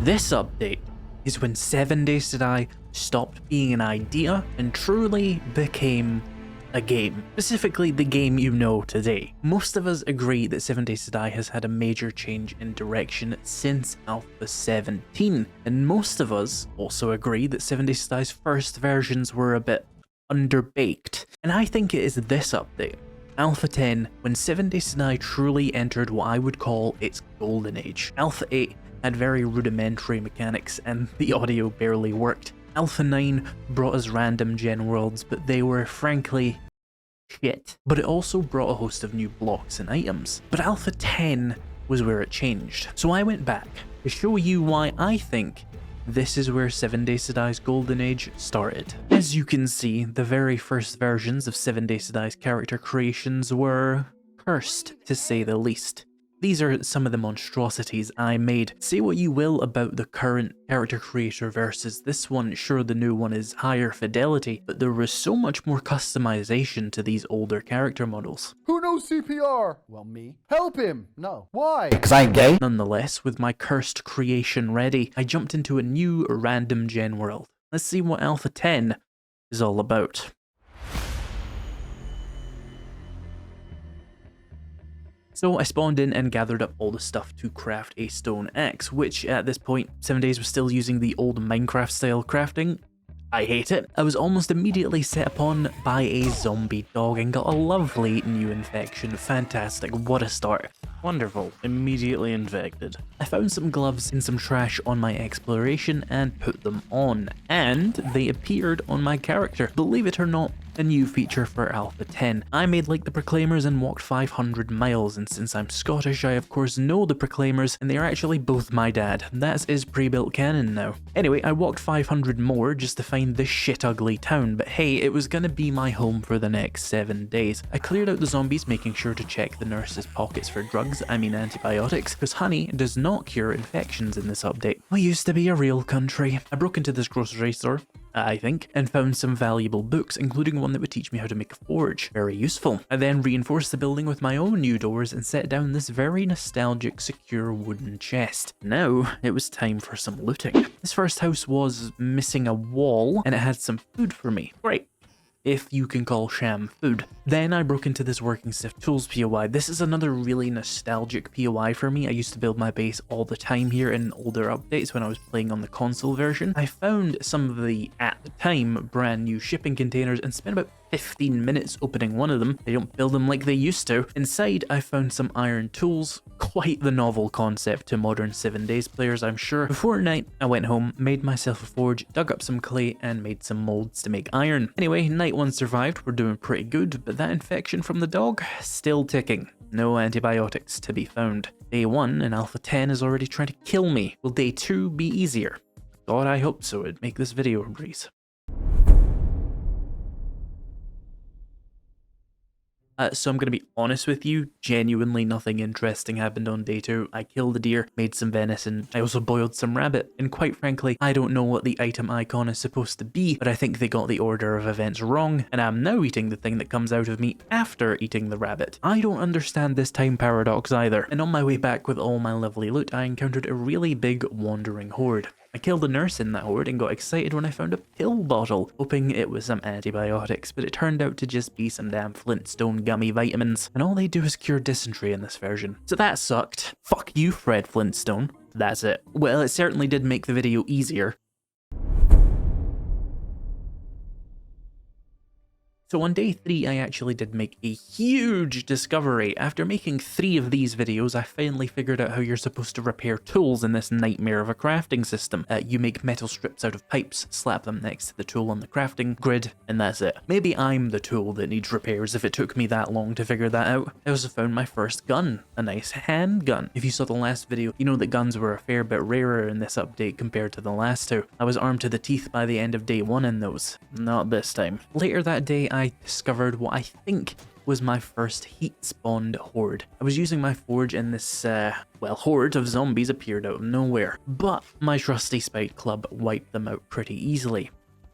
This update is when 7 Days to Die stopped being an idea and truly became a game. Specifically, the game you know today. Most of us agree that 7 Days to Die has had a major change in direction since Alpha 17, and most of us also agree that 7 Days to Die's first versions were a bit underbaked. And I think it is this update, Alpha 10, when 7 Days to Die truly entered what I would call its golden age. Alpha 8 had very rudimentary mechanics and the audio barely worked. Alpha 9 brought us random gen worlds, but they were frankly shit. But it also brought a host of new blocks and items. But Alpha 10 was where it changed. So I went back to show you why I think this is where 7 Days to Die's golden age started. As you can see, the very first versions of 7 Days to Die's character creations were cursed, to say the least. These are some of the monstrosities I made. Say what you will about the current character creator versus this one, sure the new one is higher fidelity, but there was so much more customization to these older character models. Who knows CPR? Well, me. Help him! No. Why? Because I ain't gay. Nonetheless, with my cursed creation ready, I jumped into a new random gen world. Let's see what Alpha 10 is all about. So I spawned in and gathered up all the stuff to craft a stone axe, which at this point, 7 Days was still using the old Minecraft style crafting. I hate it. I was almost immediately set upon by a zombie dog and got a lovely new infection. Fantastic, what a start. Wonderful, immediately infected. I found some gloves in some trash on my exploration and put them on, and they appeared on my character. Believe it or not, a new feature for Alpha 10. I made like the Proclaimers and walked 500 miles, and since I'm Scottish, I of course know the Proclaimers, and they are actually both my dad. That's IzPrebuilt canon now. Anyway, I walked 500 more just to find this shit ugly town, but hey, it was gonna be my home for the next 7 days. I cleared out the zombies, making sure to check the nurse's pockets for drugs, I mean antibiotics, because honey does not cure infections in this update. We used to be a real country. I broke into this grocery store, I think, and found some valuable books, including one that would teach me how to make a forge. Very useful. I then reinforced the building with my own new doors and set down this very nostalgic, secure wooden chest. Now, it was time for some looting. This first house was missing a wall, and it had some food for me. Great. If you can call sham food. Then I broke into this working stiff tools POI. This is another really nostalgic POI for me. I used to build my base all the time here in older updates when I was playing on the console version. I found some of the, at the time, brand new shipping containers and spent about 15 minutes opening one of them. They don't build them like they used to. Inside, I found some iron tools. Quite the novel concept to modern 7 Days players, I'm sure. Before night, I went home, made myself a forge, dug up some clay, and made some molds to make iron. Anyway, night 1 survived. We're doing pretty good, but that infection from the dog, still ticking. No antibiotics to be found. Day 1 in Alpha 10 is already trying to kill me. Will day 2 be easier? God, I hope so. It'd make this video a breeze. So I'm going to be honest with you, genuinely nothing interesting happened on day 2. I killed a deer, made some venison, I also boiled some rabbit, and quite frankly, I don't know what the item icon is supposed to be, but I think they got the order of events wrong, and I'm now eating the thing that comes out of me after eating the rabbit. I don't understand this time paradox either, and on my way back with all my lovely loot, I encountered a really big wandering horde. I killed a nurse in that horde and got excited when I found a pill bottle, hoping it was some antibiotics, but it turned out to just be some damn Flintstone gummy vitamins, and all they do is cure dysentery in this version. So that sucked. Fuck you, Fred Flintstone. That's it. Well, it certainly did make the video easier. So on day 3, I actually did make a huge discovery. After making 3 of these videos, I finally figured out how you're supposed to repair tools in this nightmare of a crafting system. You make metal strips out of pipes, slap them next to the tool on the crafting grid, and that's it. Maybe I'm the tool that needs repairs if it took me that long to figure that out. I also found my first gun, a nice handgun. If you saw the last video, you know that guns were a fair bit rarer in this update compared to the last 2. I was armed to the teeth by the end of day 1 in those. Not this time. Later that day, I discovered what I think was my first heat-spawned horde. I was using my forge and this, well, horde of zombies appeared out of nowhere. But my trusty spike club wiped them out pretty easily.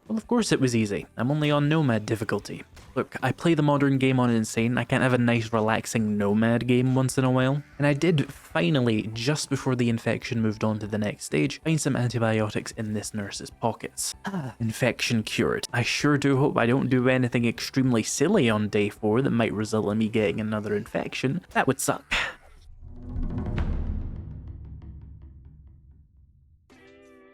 Well, of course it was easy. I'm only on Nomad difficulty. Look, I play the modern game on Insane, I can't have a nice relaxing Nomad game once in a while. And I did finally, just before the infection moved on to the next stage, find some antibiotics in this nurse's pockets. Infection cured. I sure do hope I don't do anything extremely silly on day 4 that might result in me getting another infection. That would suck.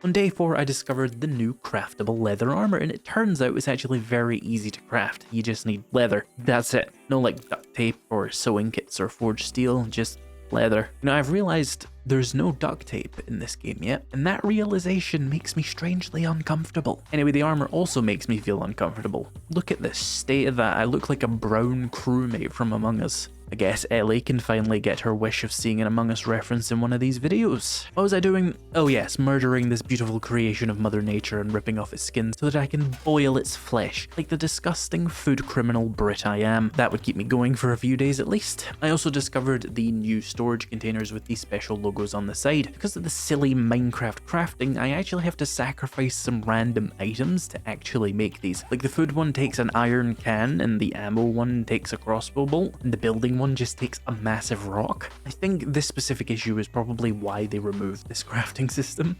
On day 4, I discovered the new craftable leather armor, and it turns out it's actually very easy to craft. You just need leather. That's it. No like duct tape or sewing kits or forged steel, just leather. You know, I've realized there's no duct tape in this game yet, and that realization makes me strangely uncomfortable. Anyway, the armor also makes me feel uncomfortable. Look at the state of that. I look like a brown crewmate from Among Us. I guess Ellie can finally get her wish of seeing an Among Us reference in one of these videos. What was I doing? Oh yes, murdering this beautiful creation of Mother Nature and ripping off its skin so that I can boil its flesh, like the disgusting food criminal Brit I am. That would keep me going for a few days at least. I also discovered the new storage containers with these special logos on the side. Because of the silly Minecraft crafting, I actually have to sacrifice some random items to actually make these. Like the food one takes an iron can, and the ammo one takes a crossbow bolt, and the building one just takes a massive rock. I think this specific issue is probably why they removed this crafting system.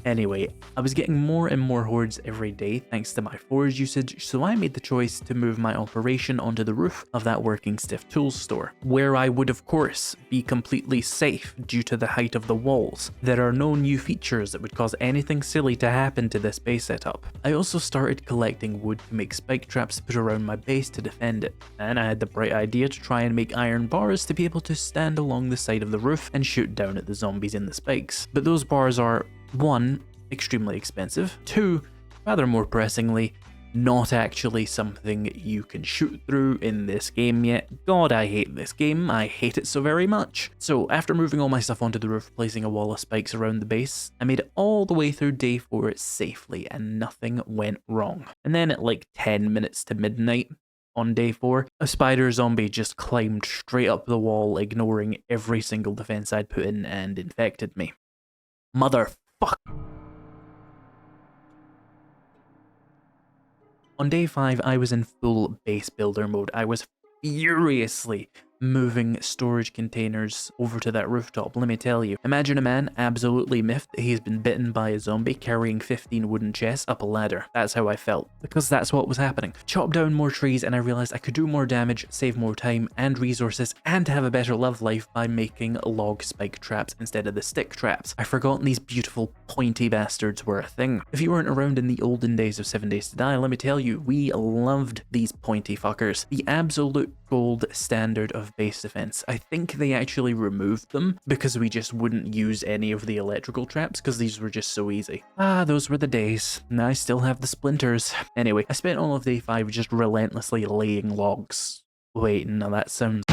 Anyway, I was getting more and more hordes every day thanks to my forage usage, so I made the choice to move my operation onto the roof of that working stiff tools store, where I would of course be completely safe due to the height of the walls. There are no new features that would cause anything silly to happen to this base setup. I also started collecting wood to make spike traps to put around my base to defend it, and I had the bright idea to try and make iron bars to be able to stand along the side of the roof and shoot down at the zombies in the spikes. But those bars are 1, extremely expensive, 2, rather more pressingly, not actually something you can shoot through in this game yet. God, I hate this game. I hate it so very much. So after moving all my stuff onto the roof, placing a wall of spikes around the base, I made it all the way through day 4 safely and nothing went wrong. And then at like 10 minutes to midnight, on day 4, a spider zombie just climbed straight up the wall, ignoring every single defense I'd put in and infected me. Motherfuck. On day 5, I was in full base builder mode. I was furiously moving storage containers over to that rooftop. Let me tell you, imagine a man absolutely miffed that he's been bitten by a zombie carrying 15 wooden chests up a ladder. That's how I felt, because that's what was happening. Chop down more trees and I realized I could do more damage, save more time and resources, and have a better love life by making log spike traps instead of the stick traps. I've forgotten these beautiful pointy bastards were a thing. If you weren't around in the olden days of 7 Days to Die, let me tell you, we loved these pointy fuckers. The absolute gold standard of base defense. I think they actually removed them because we just wouldn't use any of the electrical traps because these were just so easy. Those were the days. I still have the splinters. Anyway, I spent all of day 5 just relentlessly laying logs. Wait, no, that sounds...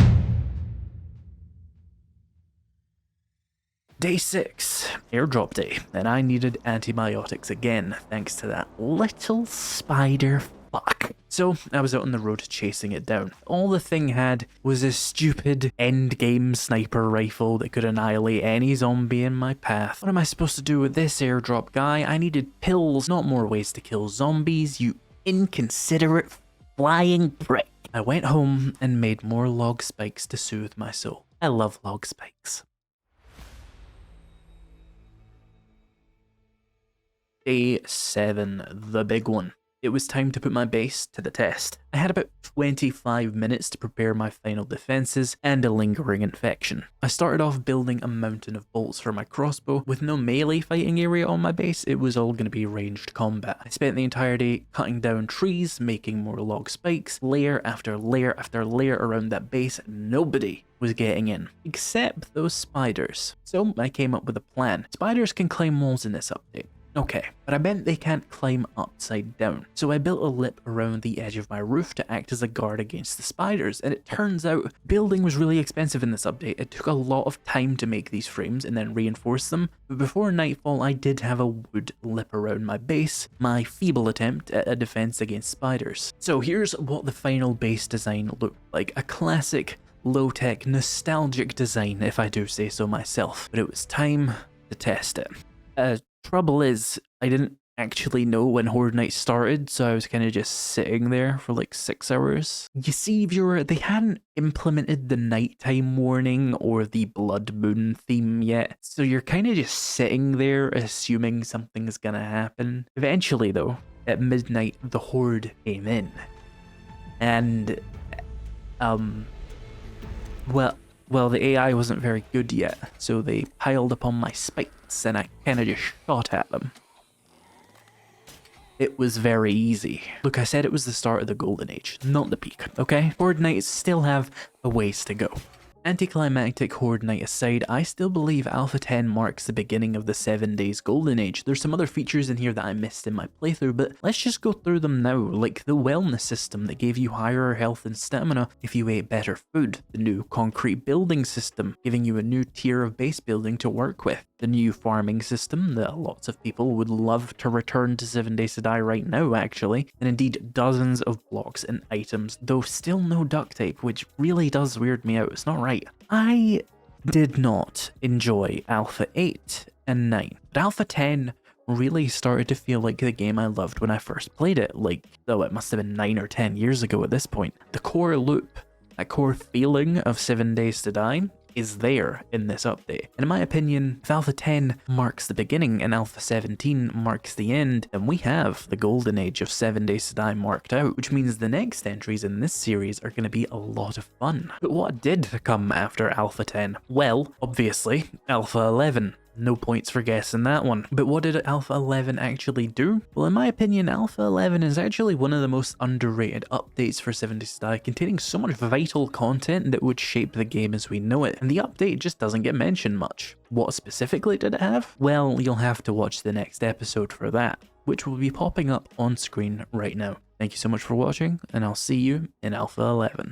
Day 6, airdrop day, and I needed antibiotics again, thanks to that little spider fuck. So I was out on the road chasing it down. All the thing had was a stupid endgame sniper rifle that could annihilate any zombie in my path. What am I supposed to do with this airdrop, guy? I needed pills, not more ways to kill zombies, you inconsiderate flying prick. I went home and made more log spikes to soothe my soul. I love log spikes. Day 7, the big one. It was time to put my base to the test. I had about 25 minutes to prepare my final defenses and a lingering infection. I started off building a mountain of bolts for my crossbow. With no melee fighting area on my base, it was all going to be ranged combat. I spent the entire day cutting down trees, making more log spikes, layer after layer after layer around that base. Nobody was getting in, except those spiders. So I came up with a plan. Spiders can climb walls in this update. Okay, but I meant they can't climb upside down. So I built a lip around the edge of my roof to act as a guard against the spiders, and it turns out building was really expensive in this update. It took a lot of time to make these frames and then reinforce them, but before nightfall I did have a wood lip around my base, my feeble attempt at a defense against spiders. So here's what the final base design looked like, a classic low-tech nostalgic design if I do say so myself, but it was time to test it. Trouble is, I didn't actually know when Horde Night started, so I was kind of just sitting there for like 6 hours. You see, viewer, they hadn't implemented the nighttime warning or the blood moon theme yet, so you're kind of just sitting there assuming something's gonna happen. Eventually though, at midnight, the Horde came in. And, well, the AI wasn't very good yet, so they piled upon my spikes and I kind of just shot at them. It was very easy. Look, I said it was the start of the Golden Age, not the peak, okay? Horde Nights still have a ways to go. Anticlimactic Horde Night aside, I still believe Alpha 10 marks the beginning of the 7 Days Golden Age. There's some other features in here that I missed in my playthrough, but let's just go through them now, like the wellness system that gave you higher health and stamina if you ate better food, the new concrete building system, giving you a new tier of base building to work with, the new farming system that lots of people would love to return to 7 Days to Die right now actually, and indeed dozens of blocks and items, though still no duct tape, which really does weird me out. It's not right. I did not enjoy Alpha 8 and 9, but Alpha 10 really started to feel like the game I loved when I first played it, like, though it must have been 9 or 10 years ago at this point. The core loop, that core feeling of 7 Days to Die, is there in this update. And in my opinion, if Alpha 10 marks the beginning and Alpha 17 marks the end, then we have the golden age of 7 Days to Die marked out, which means the next entries in this series are going to be a lot of fun. But what did come after Alpha 10? Well, obviously, Alpha 11. No points for guessing that one. But what did Alpha 11 actually do? Well, in my opinion, Alpha 11 is actually one of the most underrated updates for 7 Days to Die, containing so much vital content that would shape the game as we know it, and the update just doesn't get mentioned much. What specifically did it have? Well, you'll have to watch the next episode for that, which will be popping up on screen right now. Thank you so much for watching, and I'll see you in Alpha 11.